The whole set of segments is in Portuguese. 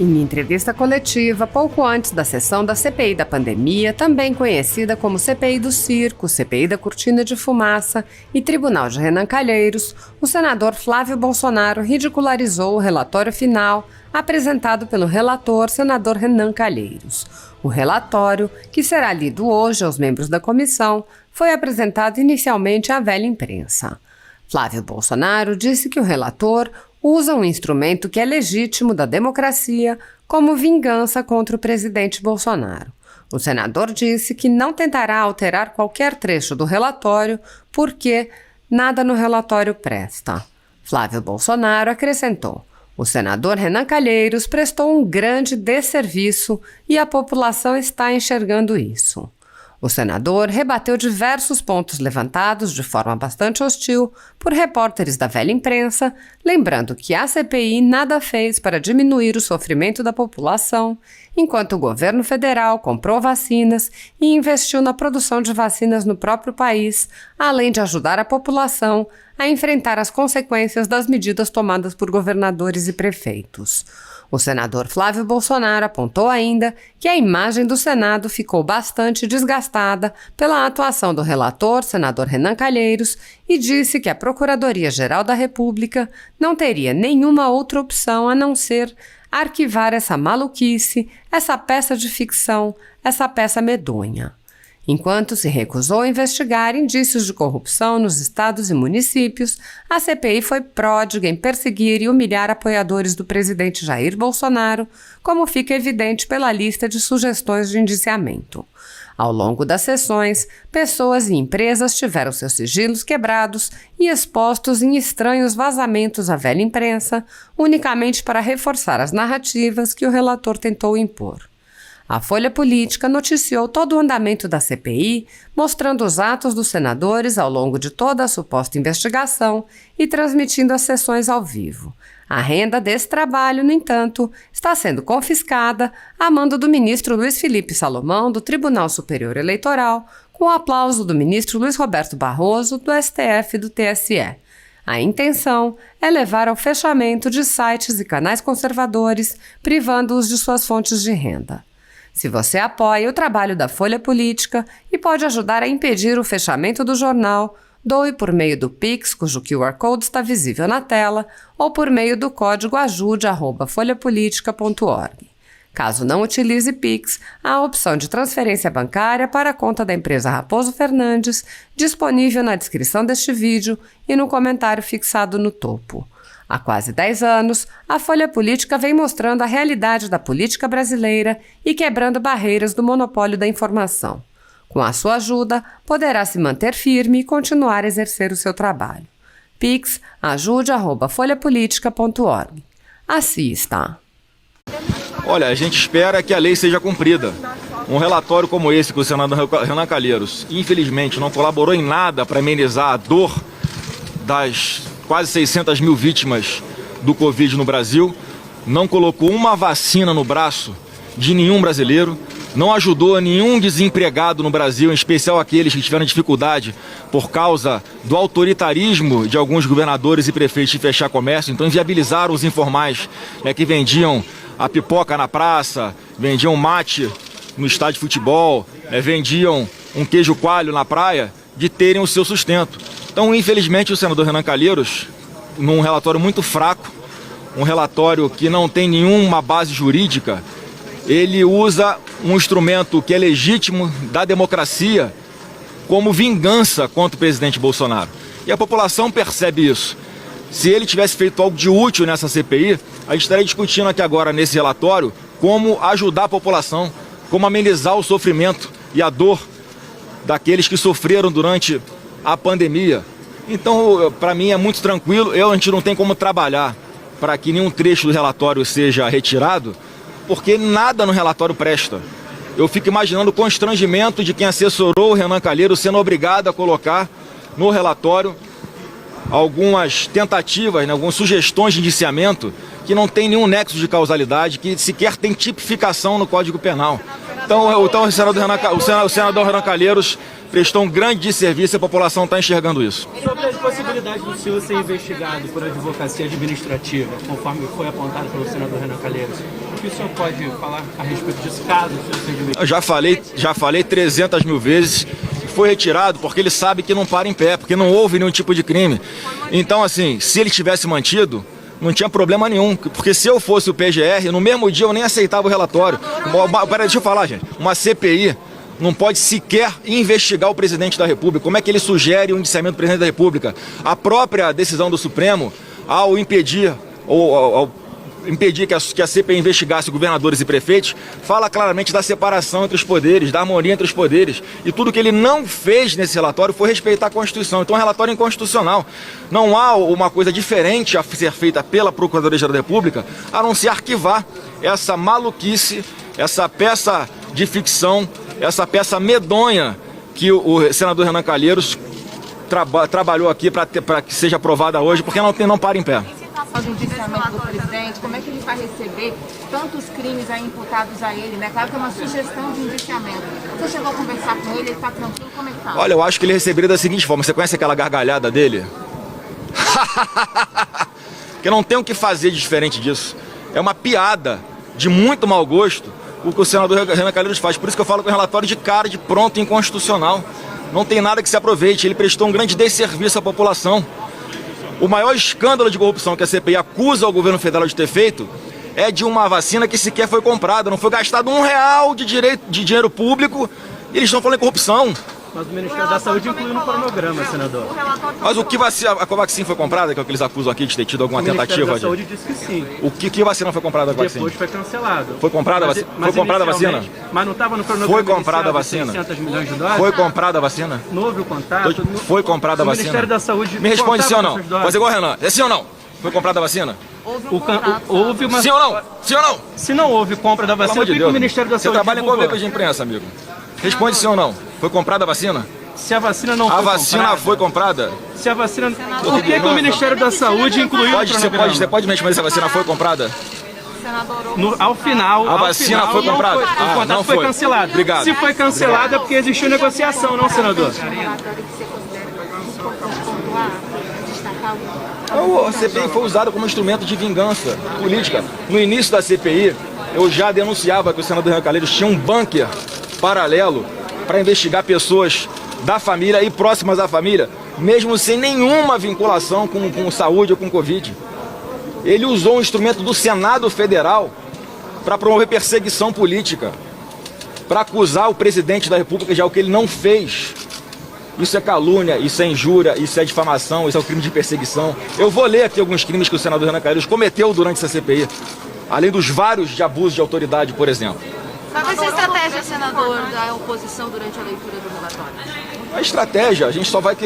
Em entrevista coletiva, pouco antes da sessão da CPI da pandemia, também conhecida como CPI do Circo, CPI da Cortina de Fumaça e Tribunal de Renan Calheiros, o senador Flávio Bolsonaro ridicularizou o relatório final apresentado pelo relator, senador Renan Calheiros. O relatório, que será lido hoje aos membros da comissão, foi apresentado inicialmente à velha imprensa. Flávio Bolsonaro disse que o relator usa um instrumento que é legítimo da democracia como vingança contra o presidente Bolsonaro. O senador disse que não tentará alterar qualquer trecho do relatório porque nada no relatório presta. Flávio Bolsonaro acrescentou: o senador Renan Calheiros prestou um grande desserviço e a população está enxergando isso. O senador rebateu diversos pontos levantados de forma bastante hostil por repórteres da velha imprensa, lembrando que a CPI nada fez para diminuir o sofrimento da população, enquanto o governo federal comprou vacinas e investiu na produção de vacinas no próprio país, além de ajudar a população a enfrentar as consequências das medidas tomadas por governadores e prefeitos. O senador Flávio Bolsonaro apontou ainda que a imagem do Senado ficou bastante desgastada pela atuação do relator, senador Renan Calheiros, e disse que a Procuradoria-Geral da República não teria nenhuma outra opção a não ser arquivar essa maluquice, essa peça de ficção, essa peça medonha. Enquanto se recusou a investigar indícios de corrupção nos estados e municípios, a CPI foi pródiga em perseguir e humilhar apoiadores do presidente Jair Bolsonaro, como fica evidente pela lista de sugestões de indiciamento. Ao longo das sessões, pessoas e empresas tiveram seus sigilos quebrados e expostos em estranhos vazamentos à velha imprensa, unicamente para reforçar as narrativas que o relator tentou impor. A Folha Política noticiou todo o andamento da CPI, mostrando os atos dos senadores ao longo de toda a suposta investigação e transmitindo as sessões ao vivo. A renda desse trabalho, no entanto, está sendo confiscada a mando do ministro Luiz Felipe Salomão, do Tribunal Superior Eleitoral, com o aplauso do ministro Luiz Roberto Barroso, do STF e do TSE. A intenção é levar ao fechamento de sites e canais conservadores, privando-os de suas fontes de renda. Se você apoia o trabalho da Folha Política e pode ajudar a impedir o fechamento do jornal, doe por meio do Pix, cujo QR Code está visível na tela, ou por meio do código ajude@folhapolitica.org. Caso não utilize Pix, há a opção de transferência bancária para a conta da empresa Raposo Fernandes, disponível na descrição deste vídeo e no comentário fixado no topo. Há quase 10 anos, a Folha Política vem mostrando a realidade da política brasileira e quebrando barreiras do monopólio da informação. Com a sua ajuda, poderá se manter firme e continuar a exercer o seu trabalho. Pix, ajude@folhapolitica.org. Assista. Olha, a gente espera que a lei seja cumprida. Um relatório como esse que o senador Renan Calheiros, infelizmente, não colaborou em nada para amenizar a dor das quase 600 mil vítimas do Covid no Brasil, não colocou uma vacina no braço de nenhum brasileiro, não ajudou nenhum desempregado no Brasil, em especial aqueles que tiveram dificuldade por causa do autoritarismo de alguns governadores e prefeitos de fechar comércio. Então inviabilizaram os informais que vendiam a pipoca na praça, vendiam mate no estádio de futebol, vendiam um queijo coalho na praia, de terem o seu sustento. Então, infelizmente, o senador Renan Calheiros, num relatório muito fraco, um relatório que não tem nenhuma base jurídica, ele usa um instrumento que é legítimo da democracia como vingança contra o presidente Bolsonaro. E a população percebe isso. Se ele tivesse feito algo de útil nessa CPI, a gente estaria discutindo aqui agora, nesse relatório, como ajudar a população, como amenizar o sofrimento e a dor daqueles que sofreram durante a pandemia. Então, para mim é muito tranquilo, a gente não tem como trabalhar para que nenhum trecho do relatório seja retirado, porque nada no relatório presta. Eu fico imaginando o constrangimento de quem assessorou o Renan Calheiros sendo obrigado a colocar no relatório algumas tentativas, algumas sugestões de indiciamento que não tem nenhum nexo de causalidade, que sequer tem tipificação no Código Penal. Então o senador Renan Calheiros prestou um grande desserviço e a população está enxergando isso. Sobre as possibilidades do senhor ser investigado por advocacia administrativa, conforme foi apontado pelo senador Renan Calheiros, que o senhor pode falar a respeito disso, caso o senhor seja eleito? Eu já falei 300 mil vezes. Foi retirado porque ele sabe que não para em pé, porque não houve nenhum tipo de crime. Então, assim, se ele tivesse mantido, não tinha problema nenhum. Porque se eu fosse o PGR, no mesmo dia eu nem aceitava o relatório. Peraí, deixa eu falar, gente. Uma CPI não pode sequer investigar o presidente da República. Como é que ele sugere o indiciamento do presidente da República? A própria decisão do Supremo, ao impedir que a CPI investigasse governadores e prefeitos, fala claramente da separação entre os poderes, da harmonia entre os poderes. E tudo que ele não fez nesse relatório foi respeitar a Constituição. Então é um relatório inconstitucional. Não há uma coisa diferente a ser feita pela Procuradoria-Geral da República a não ser arquivar essa maluquice, essa peça de ficção, essa peça medonha que o senador Renan Calheiros trabalhou aqui para que seja aprovada hoje, porque não para em pé. Do indiciamento do presidente, como é que ele vai receber tantos crimes aí imputados a ele, né? Claro que é uma sugestão de indiciamento. Você chegou a conversar com ele está tranquilo, como é que tá? Olha, eu acho que ele receberia da seguinte forma, você conhece aquela gargalhada dele? Que eu não tenho o que fazer de diferente disso. É uma piada de muito mau gosto o que o senador Renan Calheiros faz. Por isso que eu falo que é um relatório de cara, de pronto, inconstitucional. Não tem nada que se aproveite. Ele prestou um grande desserviço à população. O maior escândalo de corrupção que a CPI acusa o governo federal de ter feito é de uma vacina que sequer foi comprada. Não foi gastado R$1 de dinheiro público e eles estão falando em corrupção. Mas o Ministério da Saúde incluiu no cronograma, senador. Mas o que a Covaxin foi comprada, que é o que eles acusam aqui de ter tido alguma tentativa? O Ministério da Saúde disse que sim. Que vacina foi comprada da Covaxin? Depois foi cancelado. Foi comprada a vacina? Foi comprada a vacina? Mas não estava no cronograma. Foi comprada a vacina? 600 milhões de doses? Foi comprada a vacina? Não houve o contato? Foi comprada a vacina? O Ministério da Saúde... Me responde sim ou não. Faz igual, Renan. É sim ou não? Foi comprada a vacina? Houve uma... Sim ou não? Sim ou não? Se não houve compra da vacina, por que o Ministério da Saúde Você trabalha divulgou? com veículos de imprensa, amigo. Responde sim ou não. Foi comprada a vacina? Se a vacina não foi comprada... A vacina foi comprada? Se a vacina... Por que o Ministério da Saúde incluiu o cronograma? Você pode me responder se a vacina foi comprada? Ao final... A vacina foi comprada? O contrato não foi cancelado. Obrigado. Se foi cancelado é porque existiu negociação, não, senador? A CPI foi usada como instrumento de vingança política. No início da CPI, eu já denunciava que o senador Renan Calheiros tinha um bunker paralelo para investigar pessoas da família e próximas à família, mesmo sem nenhuma vinculação com saúde ou com Covid. Ele usou um instrumento do Senado Federal para promover perseguição política, para acusar o presidente da República de algo que ele não fez. Isso é calúnia, isso é injúria, isso é difamação, isso é um crime de perseguição. Eu vou ler aqui alguns crimes que o senador Renan Calheiros cometeu durante essa CPI, além dos vários de abuso de autoridade, por exemplo. Qual vai ser a estratégia, senador, da oposição durante a leitura do relatório? A estratégia, a gente só vai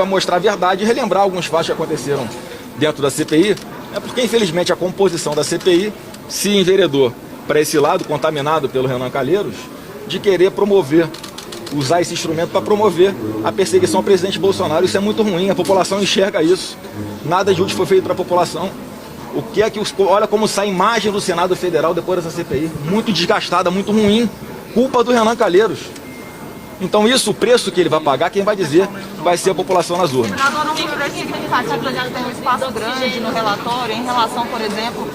mostrar a verdade e relembrar alguns fatos que aconteceram dentro da CPI, porque infelizmente a composição da CPI se enveredou para esse lado, contaminado pelo Renan Calheiros, de querer usar esse instrumento para promover a perseguição ao presidente Bolsonaro. Isso é muito ruim, a população enxerga isso. Nada de útil foi feito para a população. Olha como sai a imagem do Senado Federal depois dessa CPI. Muito desgastada, muito ruim. Culpa do Renan Calheiros. Então isso, o preço que ele vai pagar, quem vai dizer vai ser a população nas urnas. Senador, não foi preço significativo, tem um espaço grande no relatório em relação, por exemplo,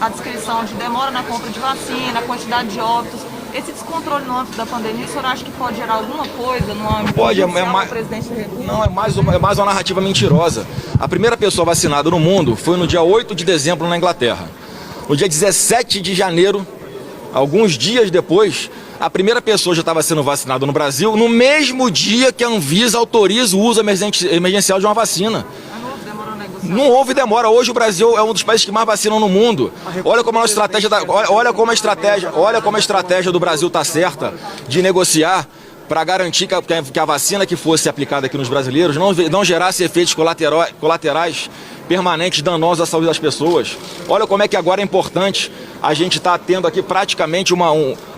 a descrição de demora na compra de vacina, a quantidade de óbitos. Esse descontrole no âmbito da pandemia, o senhor acha que pode gerar alguma coisa no âmbito do presidente da República? Não, é mais uma narrativa mentirosa. A primeira pessoa vacinada no mundo foi no dia 8 de dezembro na Inglaterra. No dia 17 de janeiro, alguns dias depois, a primeira pessoa já estava sendo vacinada no Brasil, no mesmo dia que a Anvisa autoriza o uso emergencial de uma vacina. Não houve demora. Hoje o Brasil é um dos países que mais vacinam no mundo. Olha como a nossa estratégia, olha como a estratégia do Brasil está certa de negociar para garantir que a vacina que fosse aplicada aqui nos brasileiros não gerasse efeitos colaterais permanentes danosos à saúde das pessoas. Olha como é que agora é importante a gente estar tendo aqui praticamente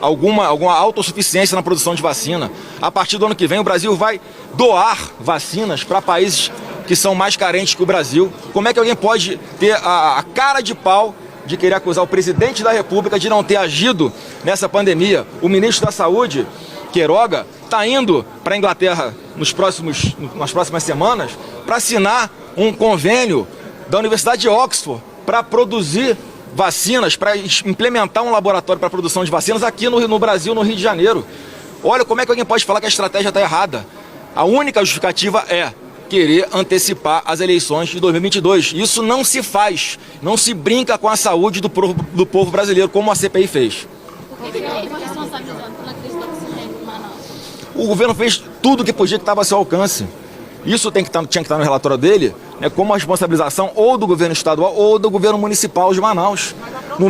alguma autossuficiência na produção de vacina. A partir do ano que vem o Brasil vai doar vacinas para países que são mais carentes que o Brasil. Como é que alguém pode ter a cara de pau de querer acusar o presidente da República de não ter agido nessa pandemia? O ministro da Saúde, Queiroga, está indo para a Inglaterra nas próximas semanas para assinar um convênio da Universidade de Oxford para produzir vacinas para implementar um laboratório para produção de vacinas aqui no Brasil, no Rio de Janeiro. Olha como é que alguém pode falar que a estratégia está errada. A única justificativa é querer antecipar as eleições de 2022. Isso não se faz, não se brinca com a saúde do povo brasileiro, como a CPI fez. O governo fez tudo que podia, que estava a seu alcance. Isso tinha que estar no relatório dele, né, como a responsabilização ou do governo estadual ou do governo municipal de Manaus. No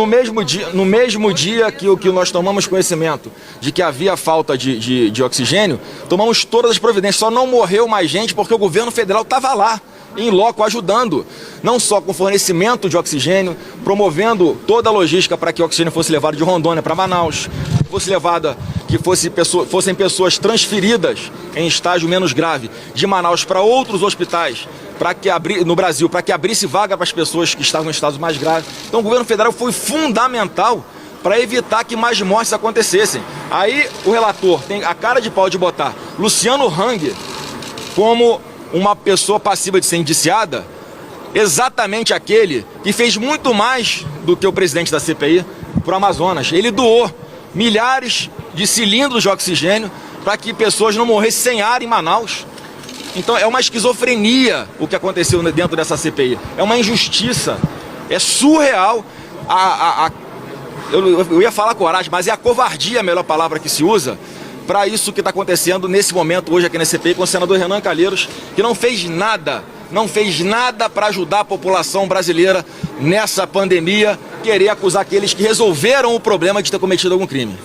mesmo dia que nós tomamos conhecimento de que havia falta de oxigênio, tomamos todas as providências. Só não morreu mais gente porque o governo federal estava lá, em loco, ajudando, não só com fornecimento de oxigênio, promovendo toda a logística para que o oxigênio fosse levado de Rondônia para Manaus, que fossem pessoas transferidas em estágio menos grave de Manaus para outros hospitais no Brasil, para que abrisse vaga para as pessoas que estavam em estados mais graves. Então o governo federal foi fundamental para evitar que mais mortes acontecessem. Aí o relator tem a cara de pau de botar Luciano Hang como uma pessoa passível de ser indiciada, exatamente aquele que fez muito mais do que o presidente da CPI para o Amazonas. Ele doou milhares de cilindros de oxigênio para que pessoas não morressem sem ar em Manaus. Então é uma esquizofrenia o que aconteceu dentro dessa CPI. É uma injustiça, é surreal. Eu ia falar coragem, mas é a covardia a melhor palavra que se usa para isso que está acontecendo nesse momento hoje aqui na CPI com o senador Renan Calheiros, que não fez nada para ajudar a população brasileira nessa pandemia, querer acusar aqueles que resolveram o problema de ter cometido algum crime.